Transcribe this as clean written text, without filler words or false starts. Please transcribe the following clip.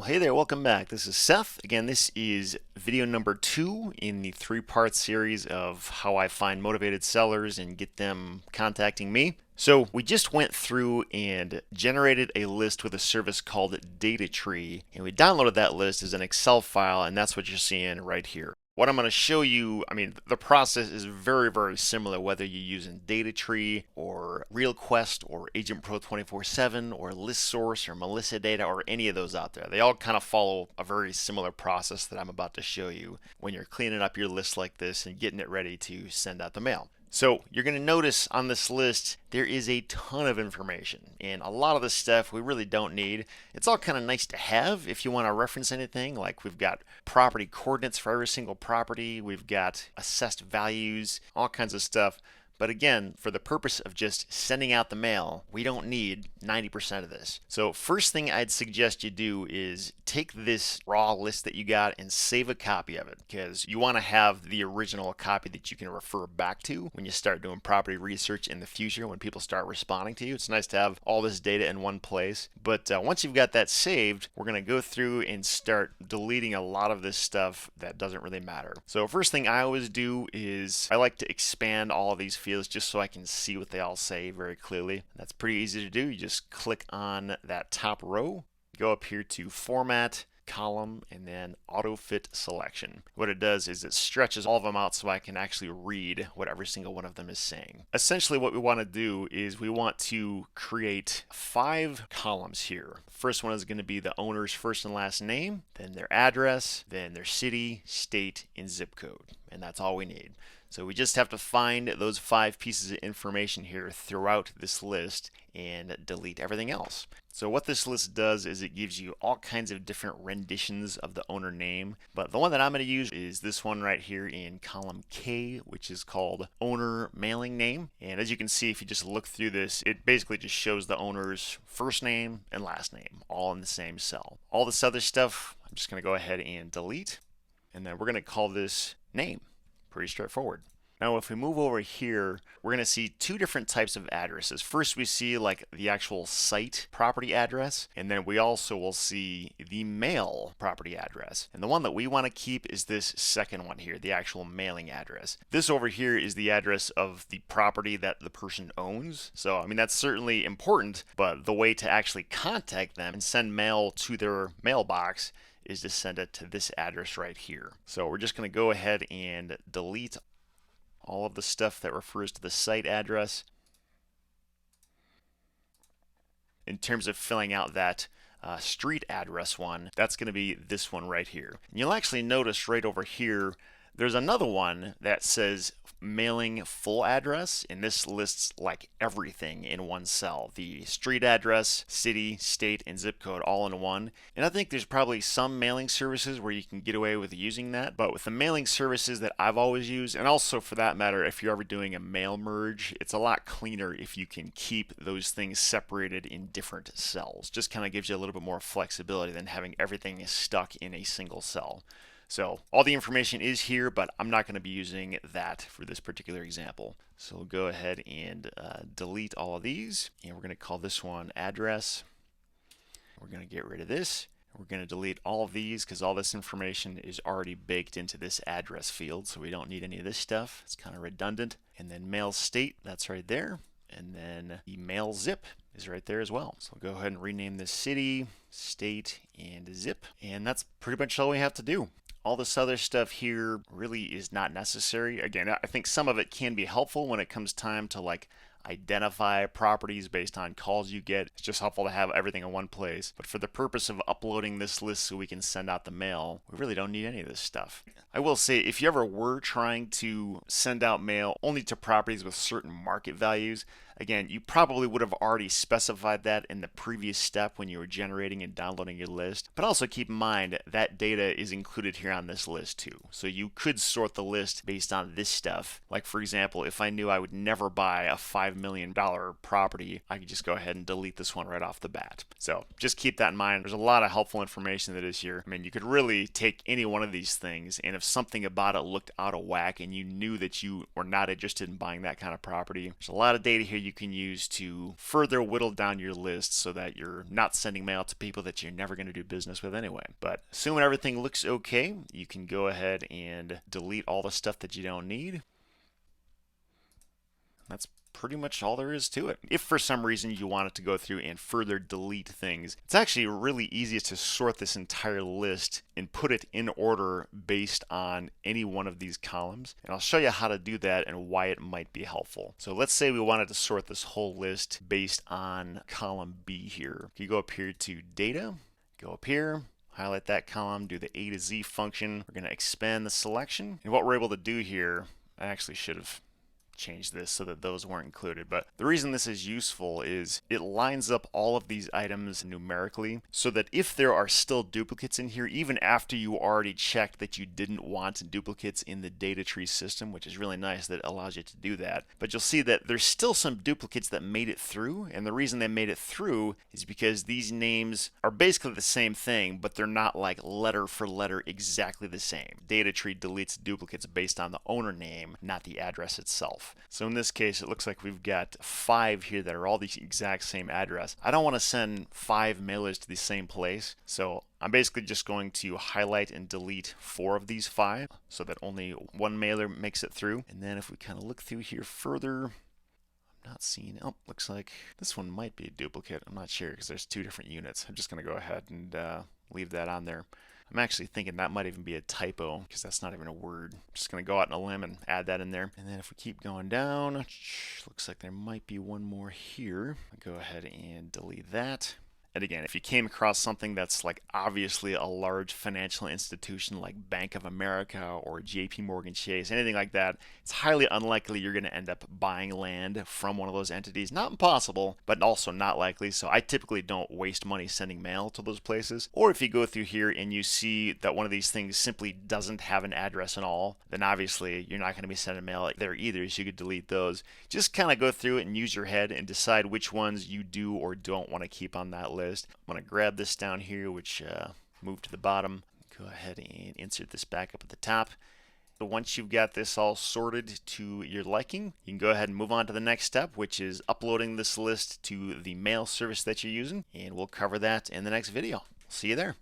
Well, hey there, welcome back. This is Seth. Again, this is video number 2 in the 3-part series of how I find motivated sellers and get them contacting me. So we just went through and generated a list with a service called Data Tree, and we downloaded that list as an Excel file, and that's what you're seeing right here. What I'm going to show you, the process is very, very similar whether you're using Data Tree or RealQuest or Agent Pro 24/7 or ListSource or Melissa Data or any of those out there. They all kind of follow a very similar process that I'm about to show you when you're cleaning up your list like this and getting it ready to send out the mail. So you're going to notice on this list there is a ton of information, and a lot of this stuff we really don't need. It's all kind of nice to have if you want to reference anything, like we've got property coordinates for every single property, we've got assessed values, all kinds of stuff. But again, for the purpose of just sending out the mail, we don't need 90% of this. So first thing I'd suggest you do is take this raw list that you got and save a copy of it, because you want to have the original copy that you can refer back to when you start doing property research in the future, when people start responding to you. It's nice to have all this data in one place. But once you've got that saved, we're going to go through and start deleting a lot of this stuff that doesn't really matter. So first thing I always do is I like to expand all of these fields just so I can see what they all say very clearly. That's pretty easy to do. You just click on that top row, go up here to Format, Column, and then Auto Fit Selection. What it does is it stretches all of them out so I can actually read what every single one of them is saying. Essentially what we want to do is we want to create 5 columns here. First one is going to be the owner's first and last name, then their address, then their city, state, and zip code. And that's all we need. So we just have to find those 5 pieces of information here throughout this list and delete everything else. So what this list does is it gives you all kinds of different renditions of the owner name, but the one that I'm going to use is this one right here in column K, which is called owner mailing name. And as you can see, if you just look through this, it basically just shows the owner's first name and last name all in the same cell. All this other stuff, I'm just going to go ahead and delete, and then we're going to call this name. Pretty straightforward. Now if we move over here, we're going to see 2 different types of addresses. First we see like the actual site property address, and then we also will see the mail property address. And the one that we want to keep is this second one here, the actual mailing address. This over here is the address of the property that the person owns. So that's certainly important, but the way to actually contact them and send mail to their mailbox is to send it to this address right here. So we're just going to go ahead and delete all of the stuff that refers to the site address. In terms of filling out that street address one, that's going to be this one right here. And you'll actually notice right over here there's another one that says mailing full address, and this lists like everything in one cell. The street address, city, state, and zip code all in one. And I think there's probably some mailing services where you can get away with using that, but with the mailing services that I've always used, and also for that matter if you're ever doing a mail merge, it's a lot cleaner if you can keep those things separated in different cells. Just kind of gives you a little bit more flexibility than having everything stuck in a single cell. So all the information is here, but I'm not going to be using that for this particular example. So we'll go ahead and delete all of these, and we're going to call this one address. We're going to get rid of this. We're going to delete all of these because all this information is already baked into this address field, so we don't need any of this stuff. It's kind of redundant. And then mail state, that's right there. And then the mail zip is right there as well. So we'll go ahead and rename this city, state, and zip. And that's pretty much all we have to do. All this other stuff here really is not necessary. Again, I think some of it can be helpful when it comes time to like identify properties based on calls you get. It's just helpful to have everything in one place. But for the purpose of uploading this list so we can send out the mail, we really don't need any of this stuff. I will say, if you ever were trying to send out mail only to properties with certain market values, again, you probably would have already specified that in the previous step when you were generating and downloading your list. But also keep in mind that data is included here on this list too. So you could sort the list based on this stuff. Like for example, if I knew I would never buy a $5 $5 million property, I could just go ahead and delete this one right off the bat. So just keep that in mind. There's a lot of helpful information that is here. I mean, you could really take any one of these things, and if something about it looked out of whack and you knew that you were not interested in buying that kind of property, there's a lot of data here you can use to further whittle down your list so that you're not sending mail to people that you're never going to do business with anyway. But assuming everything looks okay, you can go ahead and delete all the stuff that you don't need. That's pretty much all there is to it. If for some reason you wanted to go through and further delete things, it's actually really easy to sort this entire list and put it in order based on any one of these columns. And I'll show you how to do that and why it might be helpful. So let's say we wanted to sort this whole list based on column B here. You go up here to data, go up here, highlight that column, do the A to Z function. We're going to expand the selection. And what we're able to do here, I actually should have change this so that those weren't included, but the reason this is useful is it lines up all of these items numerically so that if there are still duplicates in here, even after you already checked that you didn't want duplicates in the data tree system, which is really nice that it allows you to do that, but you'll see that there's still some duplicates that made it through, and the reason they made it through is because these names are basically the same thing, but they're not like letter for letter exactly the same. Data tree deletes duplicates based on the owner name, not the address itself. So in this case, it looks like we've got 5 here that are all the exact same address. I don't want to send 5 mailers to the same place, so I'm basically just going to highlight and delete 4 of these 5 so that only one mailer makes it through. And then if we kind of look through here further, I'm not seeing, oh, looks like this one might be a duplicate. I'm not sure because there's 2 different units. I'm just going to go ahead and leave that on there. I'm actually thinking that might even be a typo because that's not even a word. I'm just going to go out on a limb and add that in there. And then if we keep going down, looks like there might be one more here. Go ahead and delete that. And again, if you came across something that's like obviously a large financial institution like Bank of America or JP Morgan Chase, anything like that, it's highly unlikely you're going to end up buying land from one of those entities. Not impossible, but also not likely. So I typically don't waste money sending mail to those places. Or if you go through here and you see that one of these things simply doesn't have an address at all, then obviously you're not going to be sending mail there either, so you could delete those. Just kind of go through it and use your head and decide which ones you do or don't want to keep on that list. I'm going to grab this down here, which move to the bottom. Go ahead and insert this back up at the top. So once you've got this all sorted to your liking, you can go ahead and move on to the next step, which is uploading this list to the mail service that you're using. And we'll cover that in the next video. See you there.